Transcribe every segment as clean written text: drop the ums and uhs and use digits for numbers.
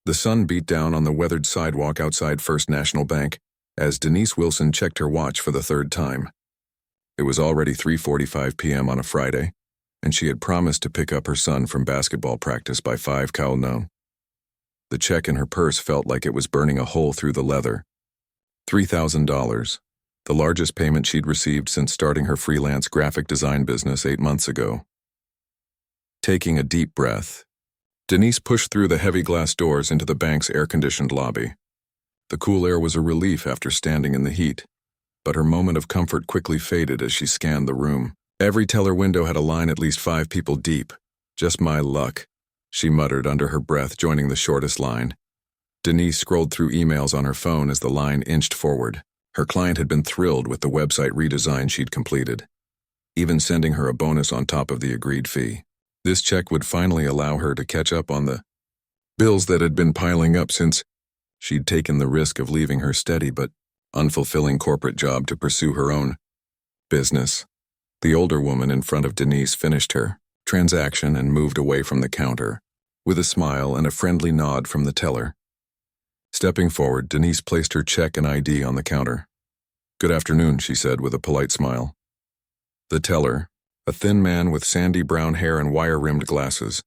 The sun beat down on the weathered sidewalk outside First National Bank as Denise Wilson checked her watch for the third time. It was already 3:45 p.m. on a Friday, and she had promised to pick up her son from basketball practice by 5 Kowloon. The check in her purse felt like it was burning a hole through the leather. $3,000, the largest payment she'd received since starting her freelance graphic design business 8 months ago. Taking a deep breath, Denise pushed through the heavy glass doors into the bank's air-conditioned lobby. The cool air was a relief after standing in the heat, but her moment of comfort quickly faded as she scanned the room. Every teller window had a line at least 5 people deep. Just my luck, she muttered under her breath, joining the shortest line. Denise scrolled through emails on her phone as the line inched forward. Her client had been thrilled with the website redesign she'd completed, even sending her a bonus on top of the agreed fee. This check would finally allow her to catch up on the bills that had been piling up since she'd taken the risk of leaving her steady but unfulfilling corporate job to pursue her own business. The older woman in front of Denise finished her transaction and moved away from the counter, with a smile and a friendly nod from the teller. Stepping forward, Denise placed her check and ID on the counter. "Good afternoon," she said with a polite smile. The teller, a thin man with sandy brown hair and wire-rimmed glasses,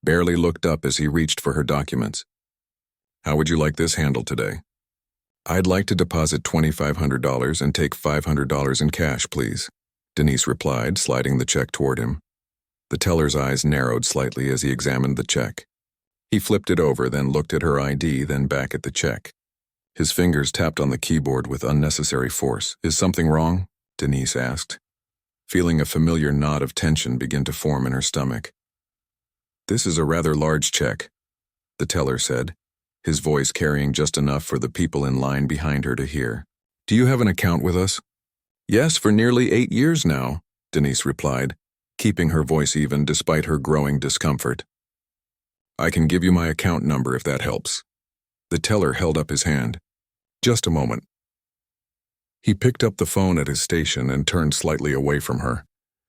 barely looked up as he reached for her documents. "How would you like this handled today?" "I'd like to deposit $2,500 and take $500 in cash, please," Denise replied, sliding the check toward him. The teller's eyes narrowed slightly as he examined the check. He flipped it over, then looked at her ID, then back at the check. His fingers tapped on the keyboard with unnecessary force. "Is something wrong?" Denise asked, feeling a familiar knot of tension begin to form in her stomach. "This is a rather large check," the teller said, his voice carrying just enough for the people in line behind her to hear. "Do you have an account with us?" "Yes, for nearly 8 years now," Denise replied, keeping her voice even despite her growing discomfort. "I can give you my account number if that helps." The teller held up his hand. "Just a moment." He picked up the phone at his station and turned slightly away from her,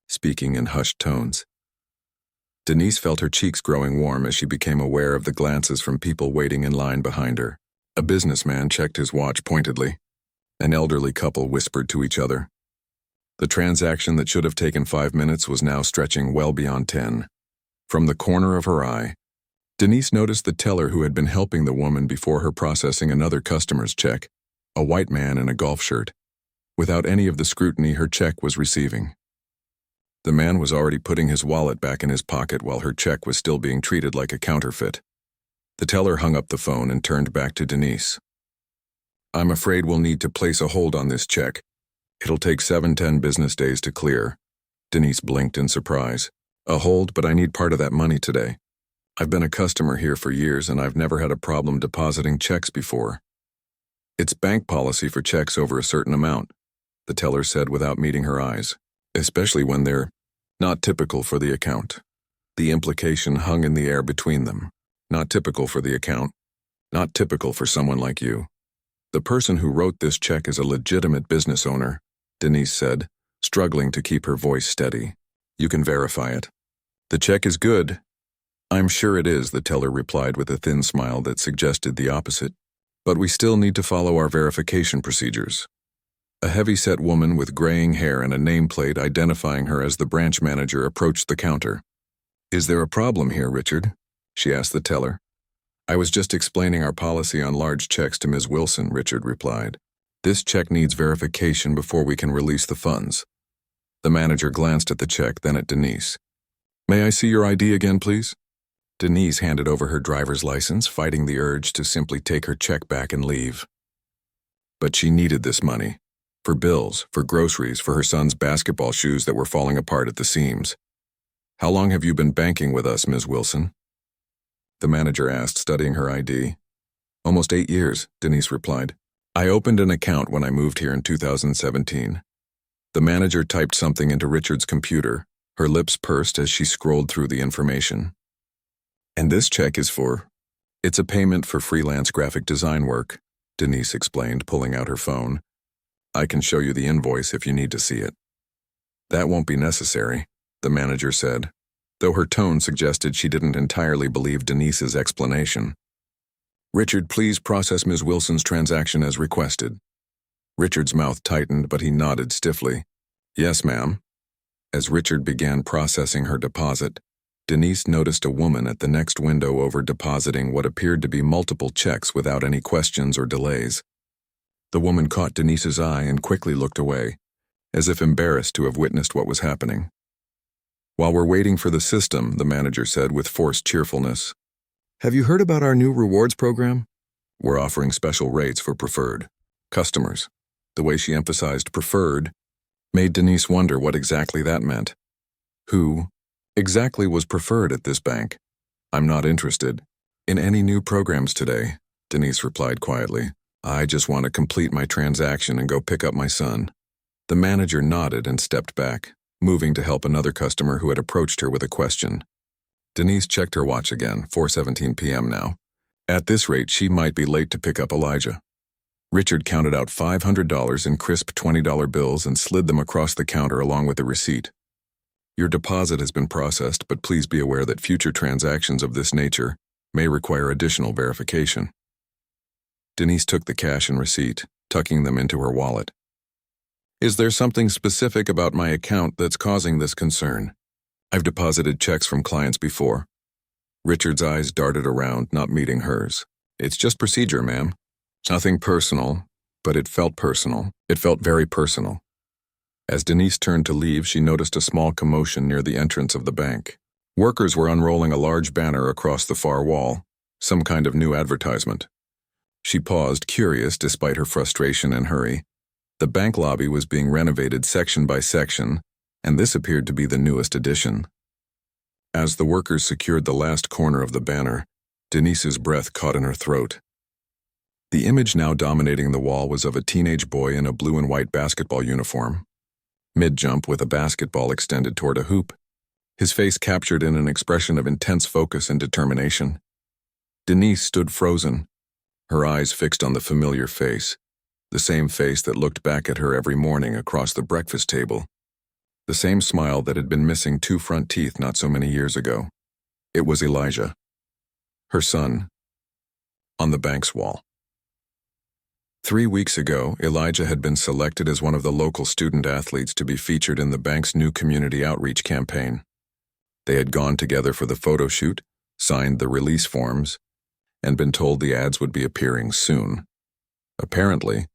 speaking in hushed tones. Denise felt her cheeks growing warm as she became aware of the glances from people waiting in line behind her. A businessman checked his watch pointedly. An elderly couple whispered to each other. The transaction that should have taken 5 minutes was now stretching well beyond 10. From the corner of her eye, Denise noticed the teller who had been helping the woman before her processing another customer's check, a white man in a golf shirt, without any of the scrutiny her check was receiving. The man was already putting his wallet back in his pocket while her check was still being treated like a counterfeit. The teller hung up the phone and turned back to Denise. "I'm afraid we'll need to place a hold on this check. It'll take 7-10 business days to clear." Denise blinked in surprise. "A hold, but I need part of that money today. I've been a customer here for years and I've never had a problem depositing checks before." "It's bank policy for checks over a certain amount," the teller said without meeting her eyes, "especially when they're not typical for the account." The implication hung in the air between them. Not typical for the account. Not typical for someone like you. "The person who wrote this check is a legitimate business owner," Denise said, struggling to keep her voice steady. "You can verify it." "The check is good." "I'm sure it is," the teller replied with a thin smile that suggested the opposite. "But we still need to follow our verification procedures." A heavy-set woman with graying hair and a nameplate identifying her as the branch manager approached the counter. "Is there a problem here, Richard?" she asked the teller. "I was just explaining our policy on large checks to Ms. Wilson," Richard replied. "This check needs verification before we can release the funds." The manager glanced at the check, then at Denise. "May I see your ID again, please?" Denise handed over her driver's license, fighting the urge to simply take her check back and leave. But she needed this money. For bills, for groceries, for her son's basketball shoes that were falling apart at the seams. "How long have you been banking with us, Ms. Wilson?" the manager asked, studying her ID. "Almost 8 years," Denise replied. "I opened an account when I moved here in 2017. The manager typed something into Richard's computer, her lips pursed as she scrolled through the information. "And this check is for—" "It's a payment for freelance graphic design work," Denise explained, pulling out her phone. "I can show you the invoice if you need to see it." "That won't be necessary," the manager said, though her tone suggested she didn't entirely believe Denise's explanation. Richard, please process Ms. Wilson's transaction as requested. Richard's mouth tightened, but he nodded stiffly. Yes, ma'am. As Richard began processing her deposit, Denise noticed a woman at the next window over depositing what appeared to be multiple checks without any questions or delays. The woman caught Denise's eye and quickly looked away, as if embarrassed to have witnessed what was happening. While we're waiting for the system, the manager said with forced cheerfulness, have you heard about our new rewards program? We're offering special rates for preferred customers. The way she emphasized preferred made Denise wonder what exactly that meant. Who exactly was preferred at this bank? I'm not interested in any new programs today, Denise replied quietly. I just want to complete my transaction and go pick up my son. The manager nodded and stepped back, moving to help another customer who had approached her with a question. Denise checked her watch again, 4:17 p.m. now. At this rate, she might be late to pick up Elijah. Richard counted out $500 in crisp $20 bills and slid them across the counter along with the receipt. Your deposit has been processed, but please be aware that future transactions of this nature may require additional verification. Denise took the cash and receipt, tucking them into her wallet. Is there something specific about my account that's causing this concern? I've deposited checks from clients before. Richard's eyes darted around, not meeting hers. It's just procedure, ma'am. Nothing personal, but it felt personal. It felt very personal. As Denise turned to leave, she noticed a small commotion near the entrance of the bank. Workers were unrolling a large banner across the far wall, some kind of new advertisement. She paused, curious despite her frustration and hurry. The bank lobby was being renovated section by section, and this appeared to be the newest addition. As the workers secured the last corner of the banner, Denise's breath caught in her throat. The image now dominating the wall was of a teenage boy in a blue and white basketball uniform, mid-jump with a basketball extended toward a hoop, his face captured in an expression of intense focus and determination. Denise stood frozen, her eyes fixed on the familiar face, the same face that looked back at her every morning across the breakfast table. The same smile that had been missing 2 front teeth not so many years ago. It was Elijah, her son, on the bank's wall. 3 weeks ago, Elijah had been selected as one of the local student athletes to be featured in the bank's new community outreach campaign. They had gone together for the photo shoot, signed the release forms, and been told the ads would be appearing soon. Apparently,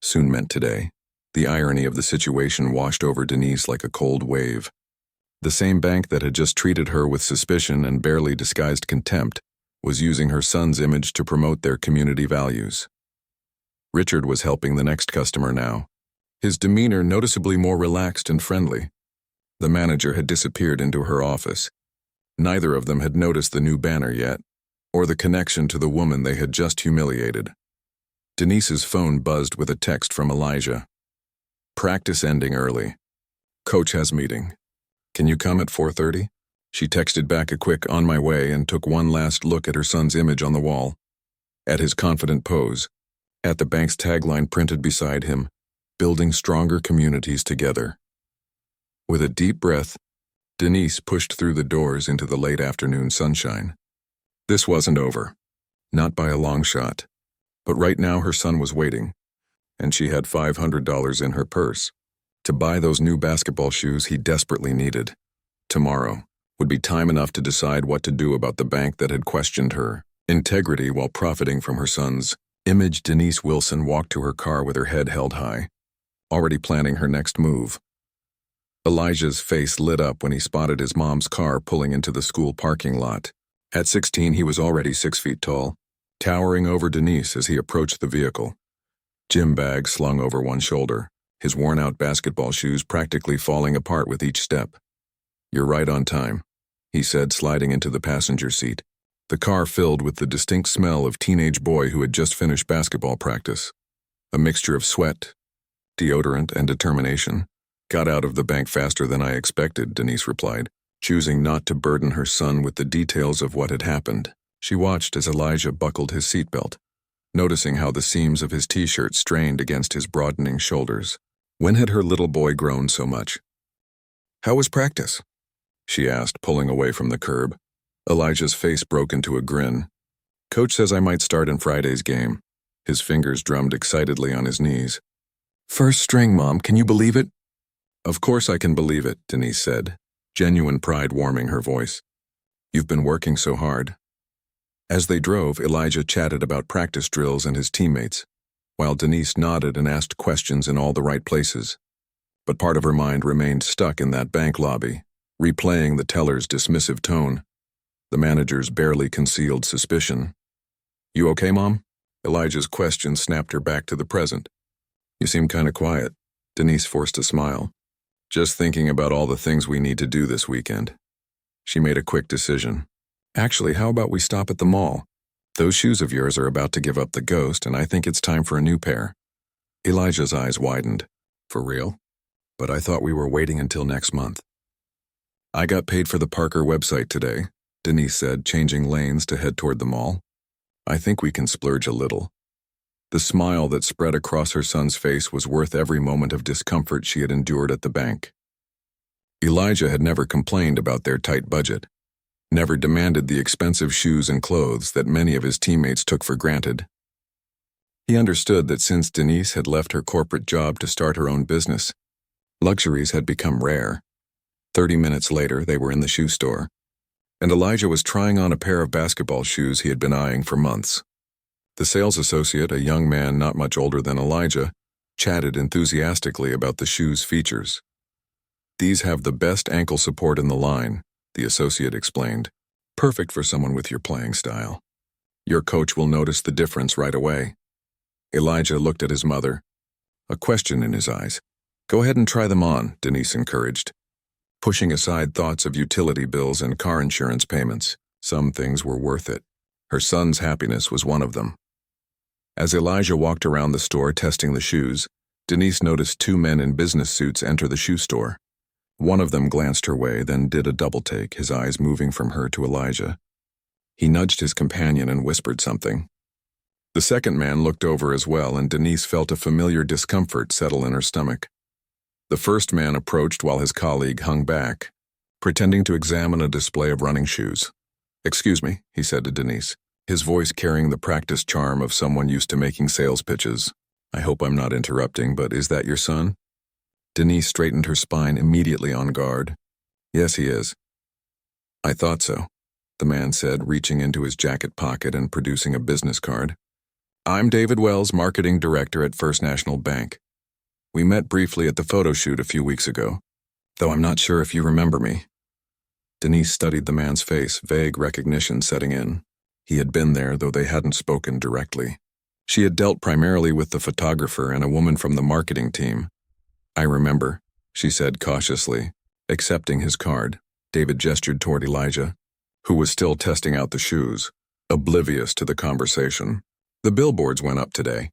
soon meant today. The irony of the situation washed over Denise like a cold wave. The same bank that had just treated her with suspicion and barely disguised contempt was using her son's image to promote their community values. Richard was helping the next customer now, his demeanor noticeably more relaxed and friendly. The manager had disappeared into her office. Neither of them had noticed the new banner yet, or the connection to the woman they had just humiliated. Denise's phone buzzed with a text from Elijah. Practice ending early. Coach has meeting. Can you come at 4:30? She texted back a quick "on my way" and took one last look at her son's image on the wall, at his confident pose, at the bank's tagline printed beside him, building stronger communities together. With a deep breath, Denise pushed through the doors into the late afternoon sunshine. This wasn't over. Not by a long shot. But right now her son was waiting, and she had $500 in her purse to buy those new basketball shoes he desperately needed. Tomorrow would be time enough to decide what to do about the bank that had questioned her integrity while profiting from her son's image. Denise Wilson walked to her car with her head held high, already planning her next move. Elijah's face lit up when he spotted his mom's car pulling into the school parking lot. At 16, he was already 6 feet tall, towering over Denise as he approached the vehicle. Gym bag slung over one shoulder, his worn-out basketball shoes practically falling apart with each step. You're right on time, he said, sliding into the passenger seat. The car filled with the distinct smell of teenage boy who had just finished basketball practice. A mixture of sweat, deodorant, and determination. Got out of the bank faster than I expected, Denise replied, choosing not to burden her son with the details of what had happened. She watched as Elijah buckled his seatbelt, noticing how the seams of his t-shirt strained against his broadening shoulders. When had her little boy grown so much? How was practice? She asked, pulling away from the curb. Elijah's face broke into a grin. Coach says I might start in Friday's game. His fingers drummed excitedly on his knees. First string, Mom, can you believe it? Of course I can believe it, Denise said, genuine pride warming her voice. You've been working so hard. As they drove, Elijah chatted about practice drills and his teammates, while Denise nodded and asked questions in all the right places. But part of her mind remained stuck in that bank lobby, replaying the teller's dismissive tone, the manager's barely concealed suspicion. You okay, Mom? Elijah's question snapped her back to the present. You seem kind of quiet. Denise forced a smile. Just thinking about all the things we need to do this weekend. She made a quick decision. Actually, how about we stop at the mall? Those shoes of yours are about to give up the ghost, and I think it's time for a new pair. Elijah's eyes widened. For real? But I thought we were waiting until next month. I got paid for the Parker website today, Denise said, changing lanes to head toward the mall. I think we can splurge a little. The smile that spread across her son's face was worth every moment of discomfort she had endured at the bank. Elijah had never complained about their tight budget, never demanded the expensive shoes and clothes that many of his teammates took for granted. He understood that since Denise had left her corporate job to start her own business, luxuries had become rare. 30 minutes later, they were in the shoe store, and Elijah was trying on a pair of basketball shoes he had been eyeing for months. The sales associate, a young man not much older than Elijah, chatted enthusiastically about the shoes' features. These have the best ankle support in the line, the associate explained. Perfect for someone with your playing style. Your coach will notice the difference right away. Elijah looked at his mother, a question in his eyes. Go ahead and try them on, Denise encouraged. Pushing aside thoughts of utility bills and car insurance payments, some things were worth it. Her son's happiness was one of them. As Elijah walked around the store testing the shoes, Denise noticed two men in business suits enter the shoe store. One of them glanced her way, then did a double-take, his eyes moving from her to Elijah. He nudged his companion and whispered something. The second man looked over as well, and Denise felt a familiar discomfort settle in her stomach. The first man approached while his colleague hung back, pretending to examine a display of running shoes. Excuse me, he said to Denise, his voice carrying the practiced charm of someone used to making sales pitches. I hope I'm not interrupting, but is that your son? Denise straightened her spine, immediately on guard. Yes, he is. I thought so, the man said, reaching into his jacket pocket and producing a business card. I'm David Wells, marketing director at First National Bank. We met briefly at the photo shoot a few weeks ago, though I'm not sure if you remember me. Denise studied the man's face, vague recognition setting in. He had been there, though they hadn't spoken directly. She had dealt primarily with the photographer and a woman from the marketing team. I remember, she said cautiously, accepting his card. David gestured toward Elijah, who was still testing out the shoes, oblivious to the conversation. The billboards went up today.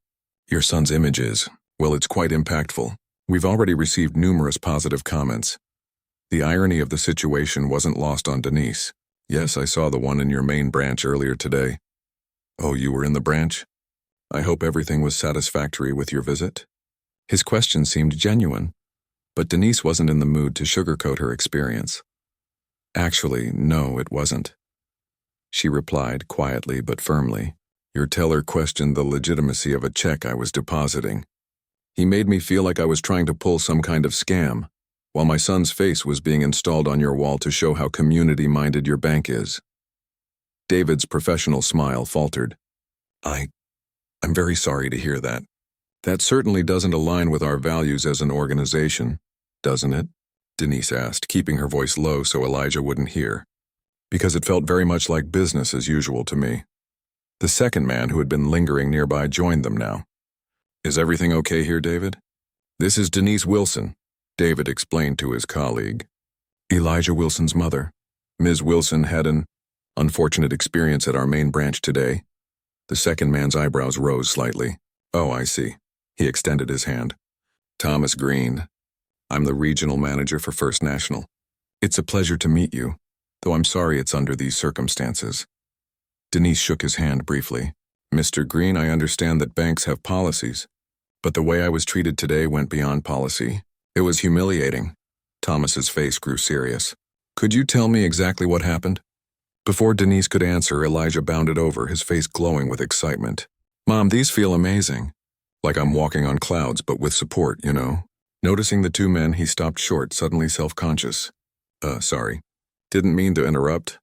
Your son's image is, well, it's quite impactful. We've already received numerous positive comments. The irony of the situation wasn't lost on Denise. Yes, I saw the one in your main branch earlier today. Oh, you were in the branch? I hope everything was satisfactory with your visit. His question seemed genuine, but Denise wasn't in the mood to sugarcoat her experience. Actually, no, it wasn't. She replied quietly but firmly. Your teller questioned the legitimacy of a check I was depositing. He made me feel like I was trying to pull some kind of scam, while my son's face was being installed on your wall to show how community-minded your bank is. David's professional smile faltered. I'm very sorry to hear that. That certainly doesn't align with our values as an organization, doesn't it? Denise asked, keeping her voice low so Elijah wouldn't hear. Because it felt very much like business as usual to me. The second man, who had been lingering nearby, joined them now. Is everything okay here, David? This is Denise Wilson, David explained to his colleague. Elijah Wilson's mother. Ms. Wilson had an unfortunate experience at our main branch today. The second man's eyebrows rose slightly. Oh, I see. He extended his hand. Thomas Green. I'm the regional manager for First National. It's a pleasure to meet you, though I'm sorry it's under these circumstances. Denise shook his hand briefly. Mr. Green, I understand that banks have policies, but the way I was treated today went beyond policy. It was humiliating. Thomas's face grew serious. Could you tell me exactly what happened? Before Denise could answer, Elijah bounded over, his face glowing with excitement. "Mom, these feel amazing. Like I'm walking on clouds, but with support, you know." Noticing the two men, he stopped short, suddenly self-conscious. Sorry. Didn't mean to interrupt."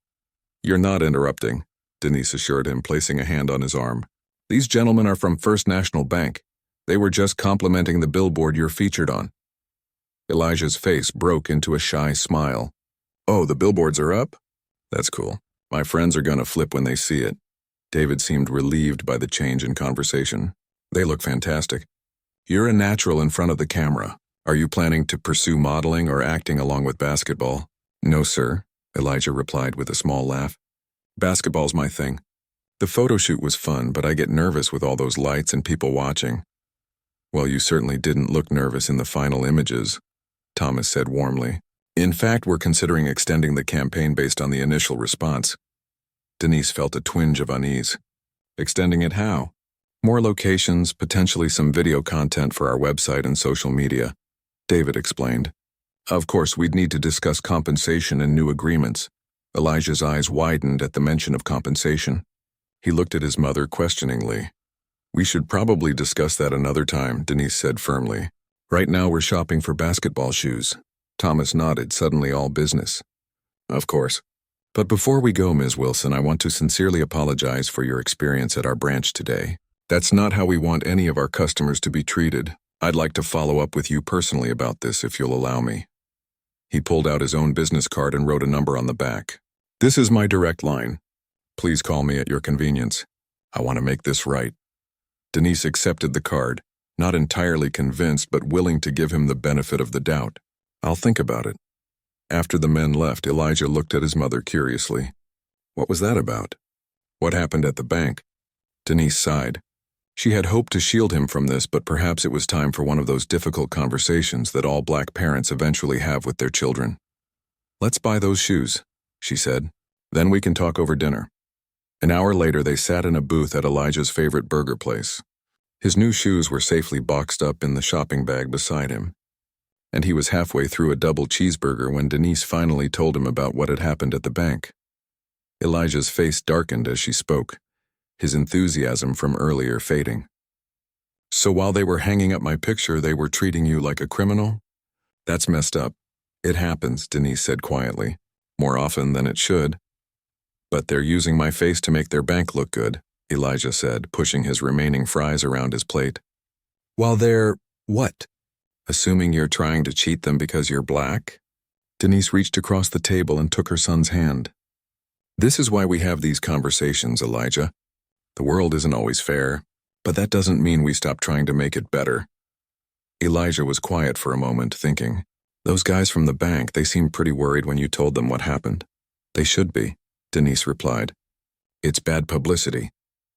"You're not interrupting," Denise assured him, placing a hand on his arm. "These gentlemen are from First National Bank. They were just complimenting the billboard you're featured on." Elijah's face broke into a shy smile. "Oh, the billboards are up? That's cool. My friends are gonna flip when they see it." David seemed relieved by the change in conversation. "They look fantastic. You're a natural in front of the camera. Are you planning to pursue modeling or acting along with basketball?" "No, sir," Elijah replied with a small laugh. "Basketball's my thing. The photo shoot was fun, but I get nervous with all those lights and people watching." "Well, you certainly didn't look nervous in the final images," Thomas said warmly. "In fact, we're considering extending the campaign based on the initial response." Denise felt a twinge of unease. "Extending it how?" "More locations, potentially some video content for our website and social media," David explained. "Of course, we'd need to discuss compensation and new agreements." Elijah's eyes widened at the mention of compensation. He looked at his mother questioningly. "We should probably discuss that another time," Denise said firmly. "Right now we're shopping for basketball shoes." Thomas nodded, suddenly all business. "Of course. But before we go, Ms. Wilson, I want to sincerely apologize for your experience at our branch today. That's not how we want any of our customers to be treated. I'd like to follow up with you personally about this if you'll allow me." He pulled out his own business card and wrote a number on the back. "This is my direct line. Please call me at your convenience. I want to make this right." Denise accepted the card, not entirely convinced but willing to give him the benefit of the doubt. "I'll think about it." After the men left, Elijah looked at his mother curiously. "What was that about?" "What happened at the bank?" Denise sighed. She had hoped to shield him from this, but perhaps it was time for one of those difficult conversations that all black parents eventually have with their children. "Let's buy those shoes," she said. "Then we can talk over dinner." An hour later, they sat in a booth at Elijah's favorite burger place. His new shoes were safely boxed up in the shopping bag beside him, and he was halfway through a double cheeseburger when Denise finally told him about what had happened at the bank. Elijah's face darkened as she spoke, his enthusiasm from earlier fading. "So while they were hanging up my picture, they were treating you like a criminal? That's messed up." "It happens," Denise said quietly. "More often than it should." "But they're using my face to make their bank look good," Elijah said, pushing his remaining fries around his plate. "While they're what? Assuming you're trying to cheat them because you're black?" Denise reached across the table and took her son's hand. "This is why we have these conversations, Elijah. The world isn't always fair, but that doesn't mean we stop trying to make it better." Elijah was quiet for a moment, thinking, "Those guys from the bank, they seemed pretty worried when you told them what happened." "They should be," Denise replied. "It's bad publicity.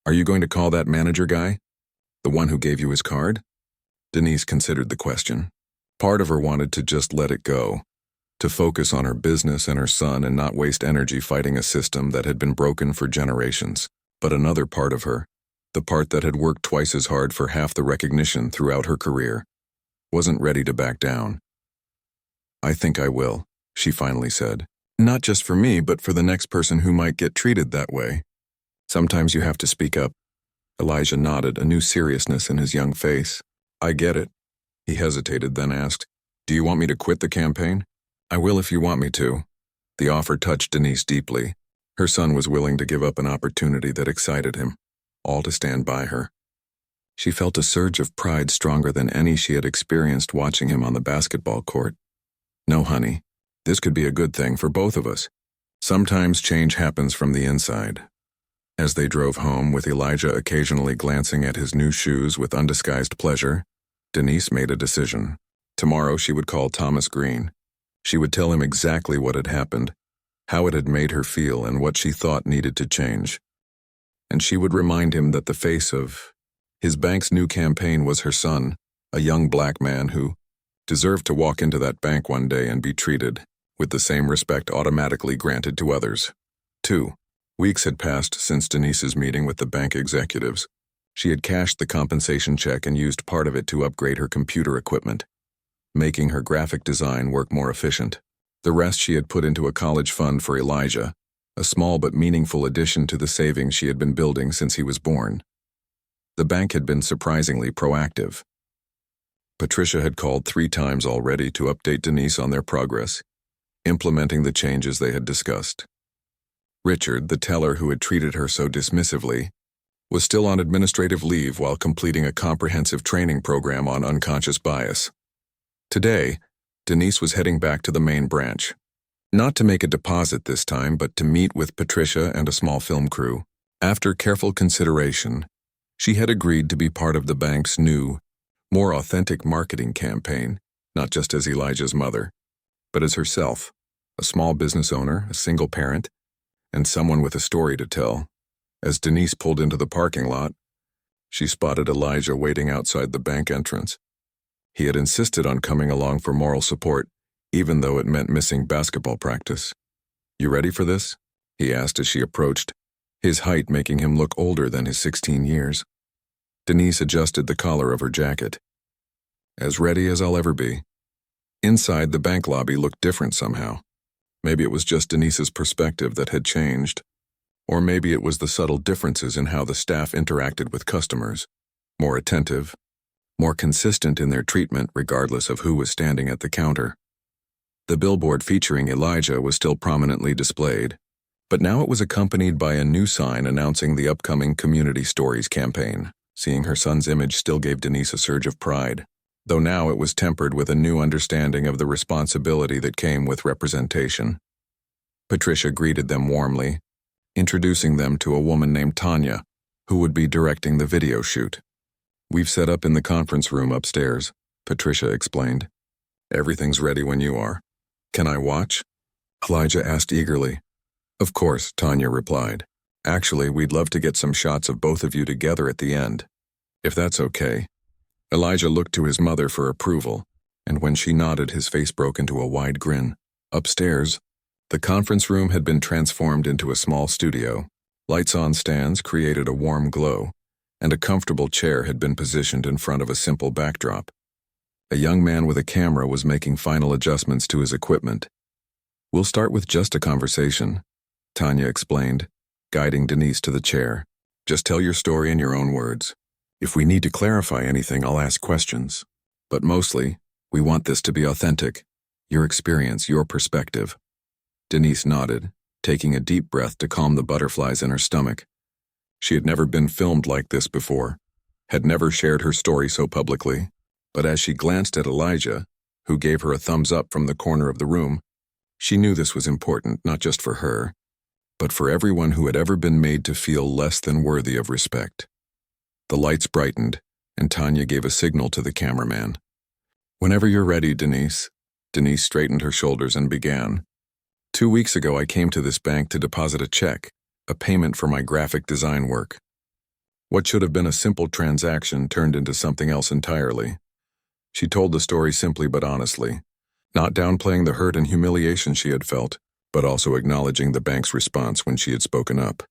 Are you going to call that manager guy? The one who gave you his card?" Denise considered the question. Part of her wanted to just let it go, to focus on her business and her son and not waste energy fighting a system that had been broken for generations. But another part of her, the part that had worked twice as hard for half the recognition throughout her career, wasn't ready to back down. "I think I will," she finally said. "Not just for me, but for the next person who might get treated that way. Sometimes you have to speak up." Elijah nodded, a new seriousness in his young face. "I get it." He hesitated, then asked, "Do you want me to quit the campaign?" "I will if you want me to." The offer touched Denise deeply. Her son was willing to give up an opportunity that excited him, all to stand by her. She felt a surge of pride stronger than any she had experienced watching him on the basketball court. "No, honey, this could be a good thing for both of us. Sometimes change happens from the inside." As they drove home, with Elijah occasionally glancing at his new shoes with undisguised pleasure, Denise made a decision. Tomorrow she would call Thomas Green. She would tell him exactly what had happened, how it had made her feel, and what she thought needed to change. And she would remind him that the face of his bank's new campaign was her son, a young black man who deserved to walk into that bank one day and be treated with the same respect automatically granted to others. 2 weeks had passed since Denise's meeting with the bank executives. She had cashed the compensation check and used part of it to upgrade her computer equipment, making her graphic design work more efficient. The rest she had put into a college fund for Elijah, a small but meaningful addition to the savings she had been building since he was born. The bank had been surprisingly proactive. Patricia had called 3 times already to update Denise on their progress, implementing the changes they had discussed. Richard, the teller who had treated her so dismissively, was still on administrative leave while completing a comprehensive training program on unconscious bias. Today, Denise was heading back to the main branch. Not to make a deposit this time, but to meet with Patricia and a small film crew. After careful consideration, she had agreed to be part of the bank's new, more authentic marketing campaign, not just as Elijah's mother, but as herself, a small business owner, a single parent, and someone with a story to tell. As Denise pulled into the parking lot, she spotted Elijah waiting outside the bank entrance. He had insisted on coming along for moral support, even though it meant missing basketball practice. "You ready for this?" he asked as she approached, his height making him look older than his 16 years. Denise adjusted the collar of her jacket. "As ready as I'll ever be." Inside, the bank lobby looked different somehow. Maybe it was just Denise's perspective that had changed. Or maybe it was the subtle differences in how the staff interacted with customers, more attentive, more consistent in their treatment regardless of who was standing at the counter. The billboard featuring Elijah was still prominently displayed, but now it was accompanied by a new sign announcing the upcoming Community Stories campaign. Seeing her son's image still gave Denise a surge of pride, though now it was tempered with a new understanding of the responsibility that came with representation. Patricia greeted them warmly, introducing them to a woman named Tanya, who would be directing the video shoot. "We've set up in the conference room upstairs," Patricia explained. "Everything's ready when you are." "Can I watch?" Elijah asked eagerly. "Of course," Tanya replied. "Actually, we'd love to get some shots of both of you together at the end, if that's okay." Elijah looked to his mother for approval, and when she nodded, his face broke into a wide grin. Upstairs, the conference room had been transformed into a small studio. Lights-on stands created a warm glow, and a comfortable chair had been positioned in front of a simple backdrop. A young man with a camera was making final adjustments to his equipment. "We'll start with just a conversation," Tanya explained, guiding Denise to the chair. "Just tell your story in your own words. If we need to clarify anything, I'll ask questions. But mostly, we want this to be authentic. Your experience, your perspective." Denise nodded, taking a deep breath to calm the butterflies in her stomach. She had never been filmed like this before, had never shared her story so publicly, but as she glanced at Elijah, who gave her a thumbs up from the corner of the room, she knew this was important not just for her, but for everyone who had ever been made to feel less than worthy of respect. The lights brightened, and Tanya gave a signal to the cameraman. "Whenever you're ready, Denise." Denise straightened her shoulders and began. 2 weeks ago, I came to this bank to deposit a check, a payment for my graphic design work. What should have been a simple transaction turned into something else entirely. She told the story simply but honestly, not downplaying the hurt and humiliation she had felt, but also acknowledging the bank's response when she had spoken up.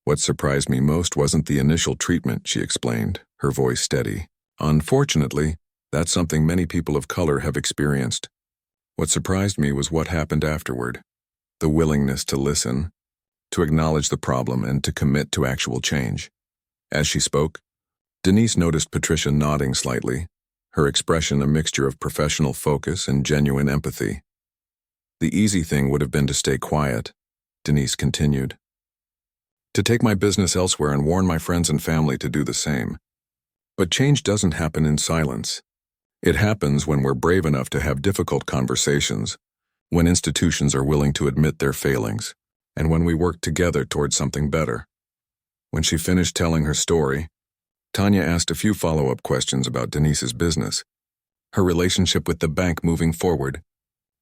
"What surprised me most wasn't the initial treatment," she explained, her voice steady. "Unfortunately, that's something many people of color have experienced. What surprised me was what happened afterward. The willingness to listen, to acknowledge the problem, and to commit to actual change." As she spoke, Denise noticed Patricia nodding slightly, her expression a mixture of professional focus and genuine empathy. "The easy thing would have been to stay quiet," Denise continued. "To take my business elsewhere and warn my friends and family to do the same. But change doesn't happen in silence. It happens when we're brave enough to have difficult conversations, when institutions are willing to admit their failings, and when we work together towards something better." When she finished telling her story, Tanya asked a few follow-up questions about Denise's business, her relationship with the bank moving forward,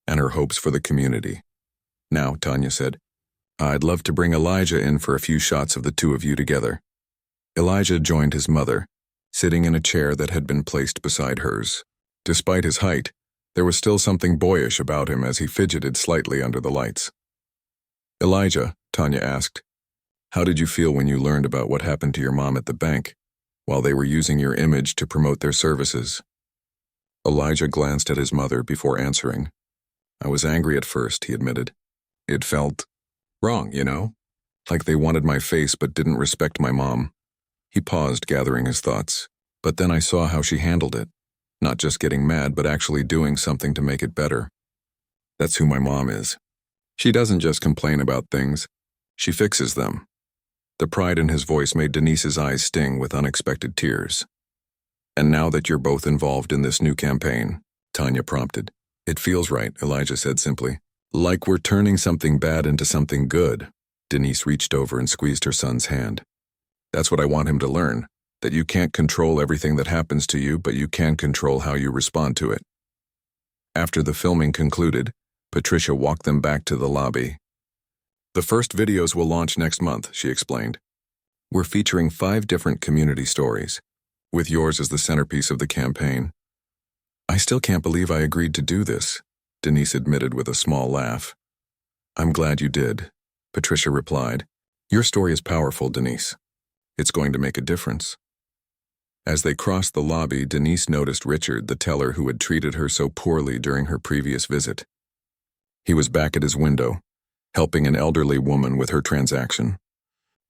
and her hopes for the community. "Now," Tanya said, "I'd love to bring Elijah in for a few shots of the two of you together." Elijah joined his mother, sitting in a chair that had been placed beside hers. Despite his height, there was still something boyish about him as he fidgeted slightly under the lights. "Elijah," Tanya asked, "how did you feel when you learned about what happened to your mom at the bank, while they were using your image to promote their services?" Elijah glanced at his mother before answering. "I was angry at first," he admitted. "It felt Wrong, you know? Like they wanted my face but didn't respect my mom. He paused, gathering his thoughts. But then I saw how she handled it. Not just getting mad, but actually doing something to make it better. That's who my mom is. She doesn't just complain about things. She fixes them. The pride in his voice made Denise's eyes sting with unexpected tears. And now that you're both involved in this new campaign, Tanya prompted. It feels right, Elijah said simply. Like we're turning something bad into something good. Denise reached over and squeezed her son's hand. That's what I want him to learn, that you can't control everything that happens to you, but you can control how you respond to it. After the filming concluded, Patricia walked them back to the lobby. The first videos will launch next month, she explained. We're featuring 5 different community stories, with yours as the centerpiece of the campaign. I still can't believe I agreed to do this, Denise admitted with a small laugh. I'm glad you did, Patricia replied. Your story is powerful, Denise. It's going to make a difference. As they crossed the lobby, Denise noticed Richard, the teller who had treated her so poorly during her previous visit. He was back at his window, helping an elderly woman with her transaction.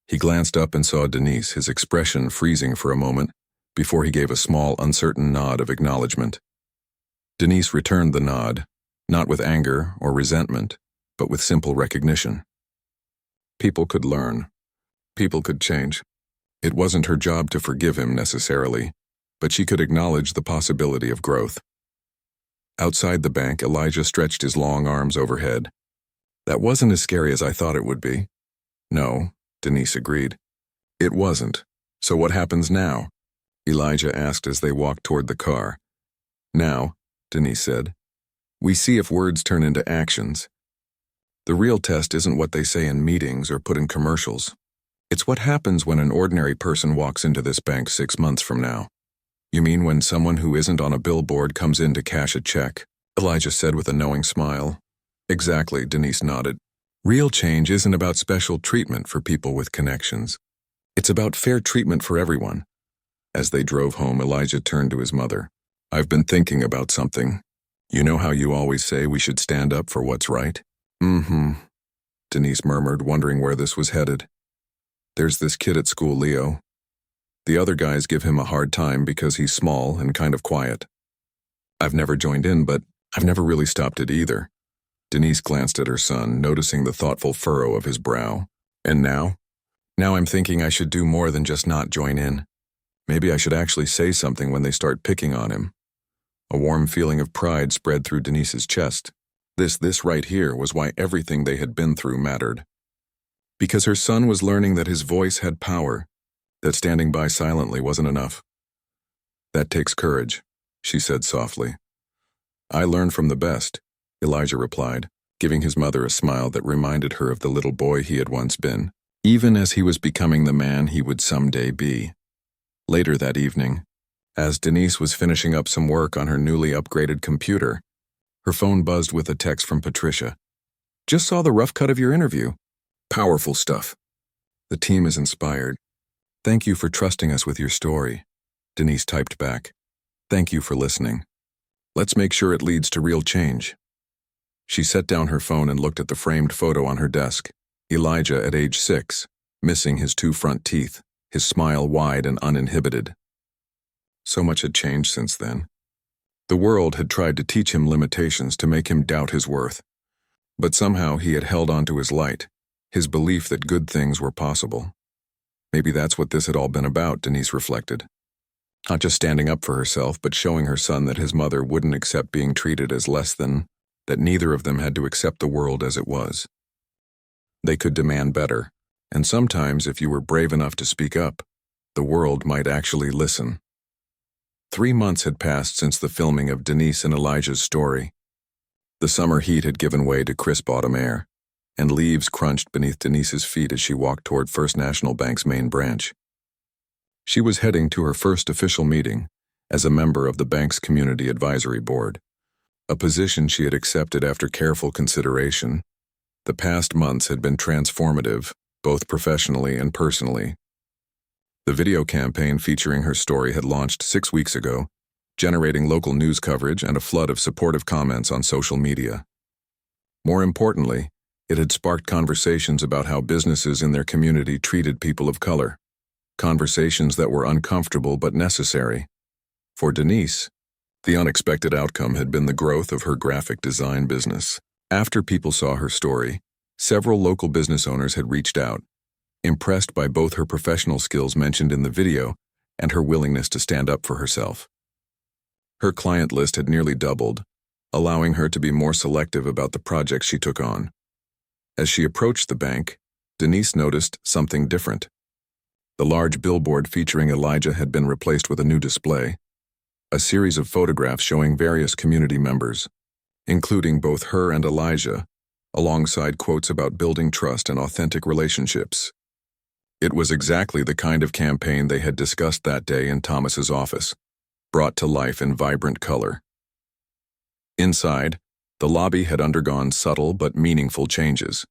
He glanced up and saw Denise, his expression freezing for a moment, before he gave a small, uncertain nod of acknowledgement. Denise returned the nod, not with anger or resentment, but with simple recognition. People could learn. People could change. It wasn't her job to forgive him necessarily, but she could acknowledge the possibility of growth. Outside the bank, Elijah stretched his long arms overhead. That wasn't as scary as I thought it would be. No, Denise agreed. It wasn't. So what happens now? Elijah asked as they walked toward the car. Now, Denise said, we see if words turn into actions. The real test isn't what they say in meetings or put in commercials. It's what happens when an ordinary person walks into this bank 6 months from now. You mean when someone who isn't on a billboard comes in to cash a check? Elijah said with a knowing smile. Exactly, Denise nodded. Real change isn't about special treatment for people with connections. It's about fair treatment for everyone. As they drove home, Elijah turned to his mother. I've been thinking about something. You know how you always say we should stand up for what's right? Mm-hmm, Denise murmured, wondering where this was headed. There's this kid at school, Leo. The other guys give him a hard time because he's small and kind of quiet. I've never joined in, but I've never really stopped it either. Denise glanced at her son, noticing the thoughtful furrow of his brow. And now? Now I'm thinking I should do more than just not join in. Maybe I should actually say something when they start picking on him. A warm feeling of pride spread through Denise's chest. This right here was why everything they had been through mattered. Because her son was learning that his voice had power, that standing by silently wasn't enough. That takes courage, she said softly. I learn from the best, Elijah replied, giving his mother a smile that reminded her of the little boy he had once been, even as he was becoming the man he would someday be. Later that evening, as Denise was finishing up some work on her newly upgraded computer, her phone buzzed with a text from Patricia. Just saw the rough cut of your interview. Powerful stuff. The team is inspired. Thank you for trusting us with your story. Denise typed back. Thank you for listening. Let's make sure it leads to real change. She set down her phone and looked at the framed photo on her desk. Elijah at age 6, missing his 2 front teeth, his smile wide and uninhibited. So much had changed since then. The world had tried to teach him limitations to make him doubt his worth. But somehow he had held on to his light, his belief that good things were possible. Maybe that's what this had all been about, Denise reflected. Not just standing up for herself, but showing her son that his mother wouldn't accept being treated as less than, that neither of them had to accept the world as it was. They could demand better, and sometimes if you were brave enough to speak up, the world might actually listen. 3 months had passed since the filming of Denise and Elijah's story. The summer heat had given way to crisp autumn air, and leaves crunched beneath Denise's feet as she walked toward First National Bank's main branch. She was heading to her first official meeting as a member of the bank's Community Advisory Board, a position she had accepted after careful consideration. The past months had been transformative, both professionally and personally. The video campaign featuring her story had launched 6 weeks ago, generating local news coverage and a flood of supportive comments on social media. More importantly, It had sparked conversations about how businesses in their community treated people of color. Conversations that were uncomfortable but necessary. For Denise, the unexpected outcome had been the growth of her graphic design business. After people saw her story, several local business owners had reached out, impressed by both her professional skills mentioned in the video and her willingness to stand up for herself. Her client list had nearly doubled, allowing her to be more selective about the projects she took on. As she approached the bank, Denise noticed something different. The large billboard featuring Elijah had been replaced with a new display, a series of photographs showing various community members, including both her and Elijah, alongside quotes about building trust and authentic relationships. It was exactly the kind of campaign they had discussed that day in Thomas's office, brought to life in vibrant color. Inside, the lobby had undergone subtle but meaningful changes.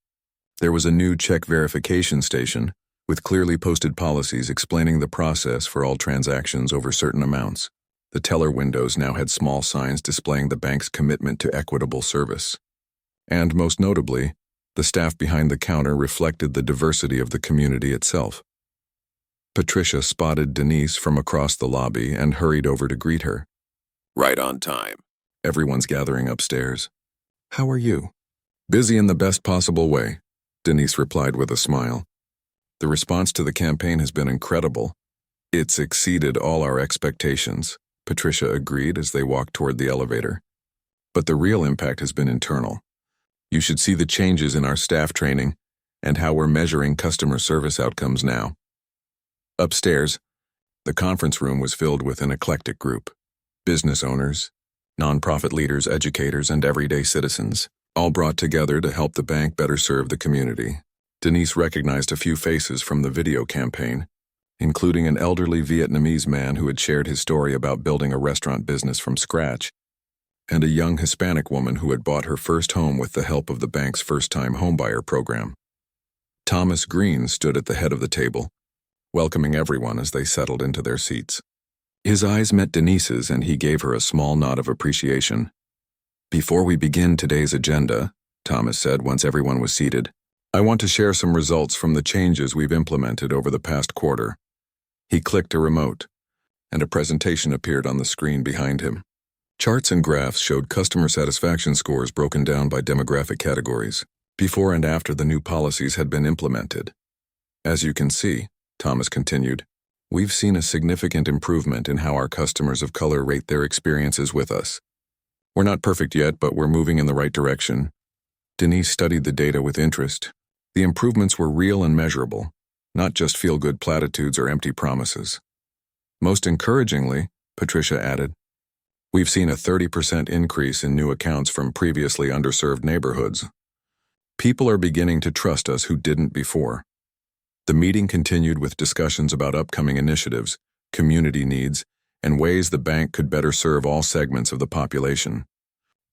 There was a new check verification station with clearly posted policies explaining the process for all transactions over certain amounts. The teller windows now had small signs displaying the bank's commitment to equitable service. And most notably, the staff behind the counter reflected the diversity of the community itself. Patricia spotted Denise from across the lobby and hurried over to greet her. Right on time. Everyone's gathering upstairs. How are you? Busy in the best possible way, Denise replied with a smile. The response to the campaign has been incredible. It's exceeded all our expectations, Patricia agreed as they walked toward the elevator. But the real impact has been internal. You should see the changes in our staff training and how we're measuring customer service outcomes now. Upstairs, the conference room was filled with an eclectic group. Business owners, nonprofit leaders, educators, and everyday citizens, all brought together to help the bank better serve the community. Denise recognized a few faces from the video campaign, including an elderly Vietnamese man who had shared his story about building a restaurant business from scratch, and a young Hispanic woman who had bought her first home with the help of the bank's first-time homebuyer program. Thomas Green stood at the head of the table, welcoming everyone as they settled into their seats. His eyes met Denise's and he gave her a small nod of appreciation. Before we begin today's agenda, Thomas said once everyone was seated, I want to share some results from the changes we've implemented over the past quarter. He clicked a remote, and a presentation appeared on the screen behind him. Charts and graphs showed customer satisfaction scores broken down by demographic categories, before and after the new policies had been implemented. As you can see, Thomas continued, we've seen a significant improvement in how our customers of color rate their experiences with us. We're not perfect yet, but we're moving in the right direction. Denise studied the data with interest. The improvements were real and measurable, not just feel-good platitudes or empty promises. Most encouragingly, Patricia added, we've seen a 30% increase in new accounts from previously underserved neighborhoods. People are beginning to trust us who didn't before. The meeting continued with discussions about upcoming initiatives, community needs, and ways the bank could better serve all segments of the population.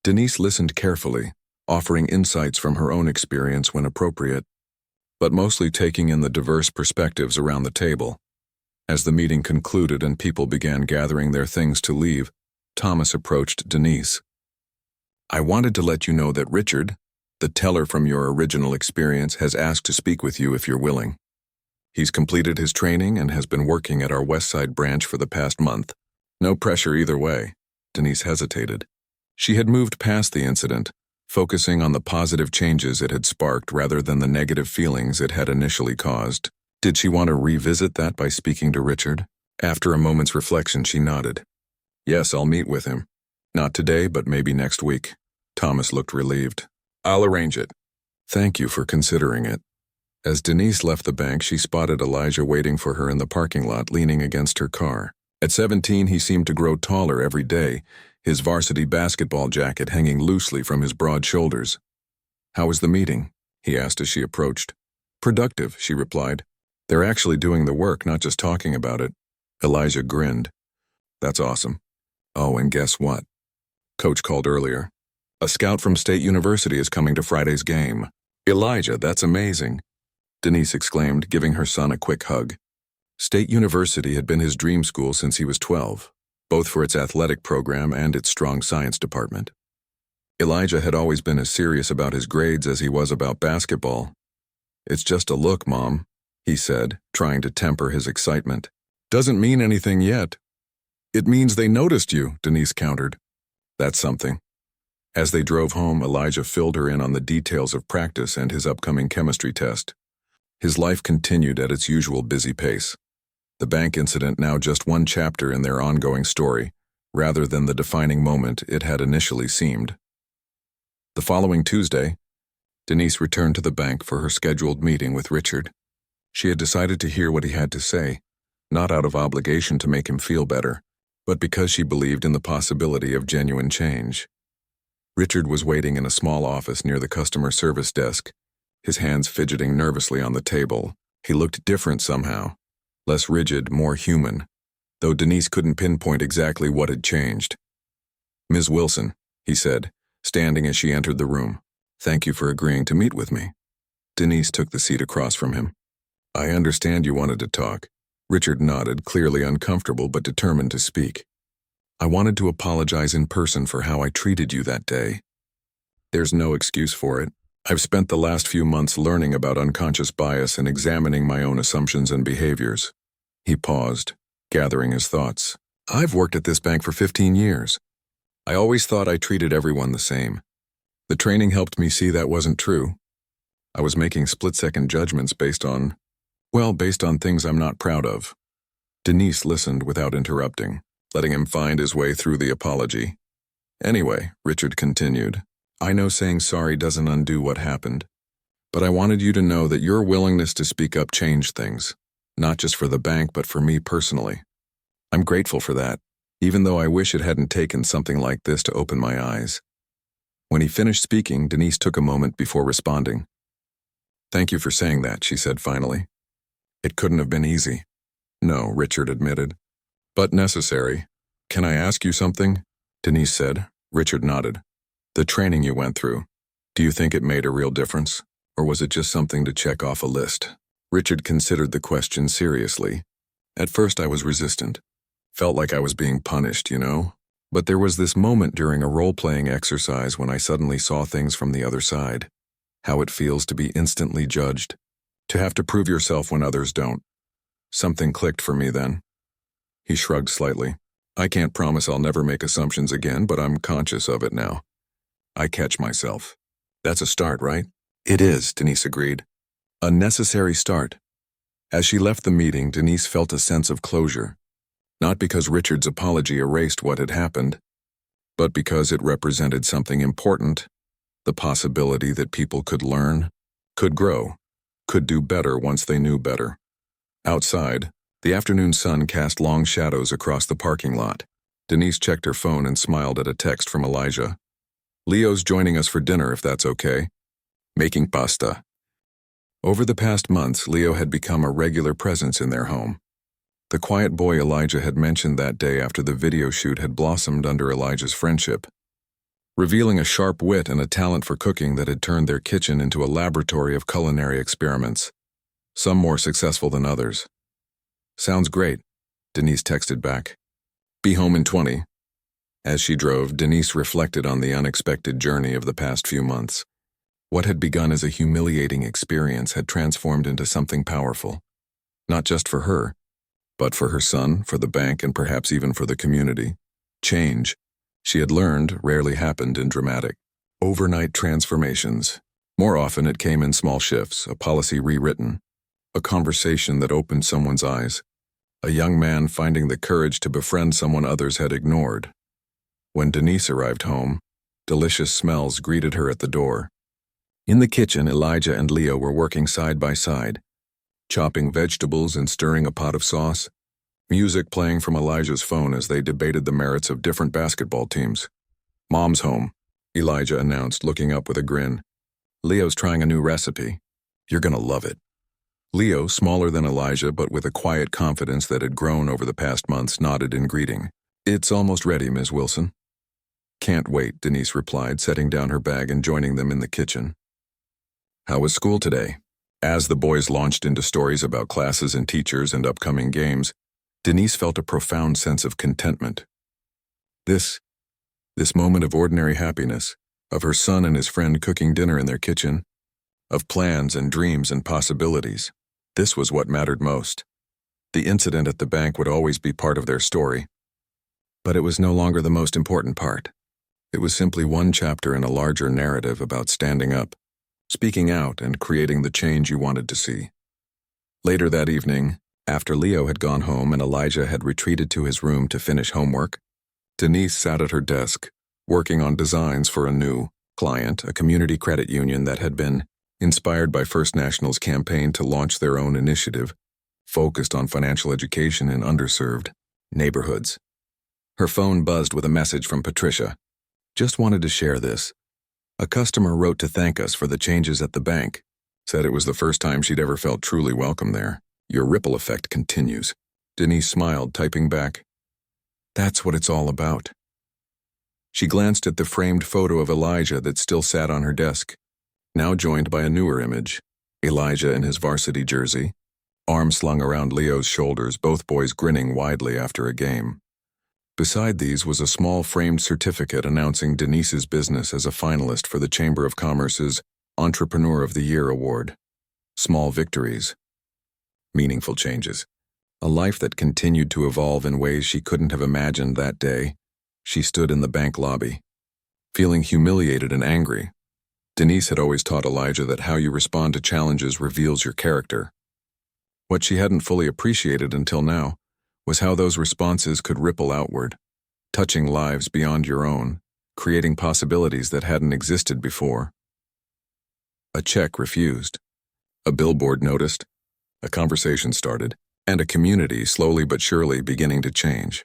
Denise listened carefully, offering insights from her own experience when appropriate, but mostly taking in the diverse perspectives around the table. As the meeting concluded and people began gathering their things to leave, Thomas approached Denise. I wanted to let you know that Richard, the teller from your original experience, has asked to speak with you if you're willing. He's completed his training and has been working at our West Side branch for the past month. No pressure either way. Denise hesitated. She had moved past the incident, focusing on the positive changes it had sparked rather than the negative feelings it had initially caused. Did she want to revisit that by speaking to Richard? After a moment's reflection, she nodded. Yes, I'll meet with him. Not today, but maybe next week. Thomas looked relieved. I'll arrange it. Thank you for considering it. As Denise left the bank, she spotted Elijah waiting for her in the parking lot, leaning against her car. At 17, he seemed to grow taller every day, his varsity basketball jacket hanging loosely from his broad shoulders. How was the meeting? He asked as she approached. Productive, she replied. They're actually doing the work, not just talking about it. Elijah grinned. That's awesome. Oh, and guess what? Coach called earlier. A scout from State University is coming to Friday's game. Elijah, that's amazing, Denise exclaimed, giving her son a quick hug. State University had been his dream school since he was 12, both for its athletic program and its strong science department. Elijah had always been as serious about his grades as he was about basketball. "It's just a look, Mom," he said, trying to temper his excitement. "Doesn't mean anything yet." "It means they noticed you," Denise countered. "That's something." As they drove home, Elijah filled her in on the details of practice and his upcoming chemistry test. His life continued at its usual busy pace. The bank incident now just one chapter in their ongoing story, rather than the defining moment it had initially seemed. The following Tuesday, Denise returned to the bank for her scheduled meeting with Richard. She had decided to hear what he had to say, not out of obligation to make him feel better, but because she believed in the possibility of genuine change. Richard was waiting in a small office near the customer service desk, his hands fidgeting nervously on the table. He looked different somehow, less rigid, more human, though Denise couldn't pinpoint exactly what had changed. "Ms. Wilson," he said, standing as she entered the room, "thank you for agreeing to meet with me." Denise took the seat across from him. "I understand you wanted to talk." Richard nodded, clearly uncomfortable but determined to speak. "I wanted to apologize in person for how I treated you that day. There's no excuse for it. I've spent the last few months learning about unconscious bias and examining my own assumptions and behaviors." He paused, gathering his thoughts. "I've worked at this bank for 15 years. I always thought I treated everyone the same. The training helped me see that wasn't true. I was making split-second judgments based on things I'm not proud of." Denise listened without interrupting, letting him find his way through the apology. "Anyway," Richard continued, "I know saying sorry doesn't undo what happened, but I wanted you to know that your willingness to speak up changed things, not just for the bank but for me personally. I'm grateful for that, even though I wish it hadn't taken something like this to open my eyes." When he finished speaking, Denise took a moment before responding. "Thank you for saying that," she said finally. "It couldn't have been easy." "No," Richard admitted, "but necessary." "Can I ask you something?" Denise said. Richard nodded. "The training you went through, do you think it made a real difference? Or was it just something to check off a list?" Richard considered the question seriously. "At first I was resistant. Felt like I was being punished, you know? But there was this moment during a role-playing exercise when I suddenly saw things from the other side. How it feels to be instantly judged. To have to prove yourself when others don't. Something clicked for me then." He shrugged slightly. "I can't promise I'll never make assumptions again, but I'm conscious of it now. I catch myself." "That's a start, right?" "It is," Denise agreed. "A necessary start." As she left the meeting, Denise felt a sense of closure. Not because Richard's apology erased what had happened, but because it represented something important, the possibility that people could learn, could grow, could do better once they knew better. Outside, the afternoon sun cast long shadows across the parking lot. Denise checked her phone and smiled at a text from Elijah. "Leo's joining us for dinner if that's okay. Making pasta." Over the past months, Leo had become a regular presence in their home. The quiet boy Elijah had mentioned that day after the video shoot had blossomed under Elijah's friendship, revealing a sharp wit and a talent for cooking that had turned their kitchen into a laboratory of culinary experiments, some more successful than others. "Sounds great," Denise texted back. "Be home in 20. As she drove, Denise reflected on the unexpected journey of the past few months. What had begun as a humiliating experience had transformed into something powerful, not just for her, but for her son, for the bank, and perhaps even for the community. Change, she had learned, rarely happened in dramatic, overnight transformations. More often it came in small shifts, a policy rewritten, a conversation that opened someone's eyes, a young man finding the courage to befriend someone others had ignored. When Denise arrived home, delicious smells greeted her at the door. In the kitchen, Elijah and Leo were working side by side, chopping vegetables and stirring a pot of sauce, music playing from Elijah's phone as they debated the merits of different basketball teams. "Mom's home," Elijah announced, looking up with a grin. "Leo's trying a new recipe. You're gonna love it." Leo, smaller than Elijah but with a quiet confidence that had grown over the past months, nodded in greeting. "It's almost ready, Ms. Wilson." "Can't wait," Denise replied, setting down her bag and joining them in the kitchen. "How was school today?" As the boys launched into stories about classes and teachers and upcoming games, Denise felt a profound sense of contentment. This moment of ordinary happiness, of her son and his friend cooking dinner in their kitchen, of plans and dreams and possibilities. This was what mattered most. The incident at the bank would always be part of their story, but it was no longer the most important part. It was simply one chapter in a larger narrative about standing up, speaking out, and creating the change you wanted to see. Later that evening, after Leo had gone home and Elijah had retreated to his room to finish homework, Denise sat at her desk, working on designs for a new client, a community credit union that had been inspired by First National's campaign to launch their own initiative focused on financial education in underserved neighborhoods. Her phone buzzed with a message from Patricia. "Just wanted to share this. A customer wrote to thank us for the changes at the bank. Said it was the first time she'd ever felt truly welcome there. Your ripple effect continues." Denise smiled, typing back, "That's what it's all about." She glanced at the framed photo of Elijah that still sat on her desk, now joined by a newer image, Elijah in his varsity jersey, arms slung around Leo's shoulders, both boys grinning widely after a game. Beside these was a small framed certificate announcing Denise's business as a finalist for the Chamber of Commerce's Entrepreneur of the Year award. Small victories. Meaningful changes. A life that continued to evolve in ways she couldn't have imagined that day. She stood in the bank lobby, feeling humiliated and angry. Denise had always taught Elijah that how you respond to challenges reveals your character. What she hadn't fully appreciated until now was how those responses could ripple outward, touching lives beyond your own, creating possibilities that hadn't existed before. A check refused. A billboard noticed. A conversation started, and a community slowly but surely beginning to change.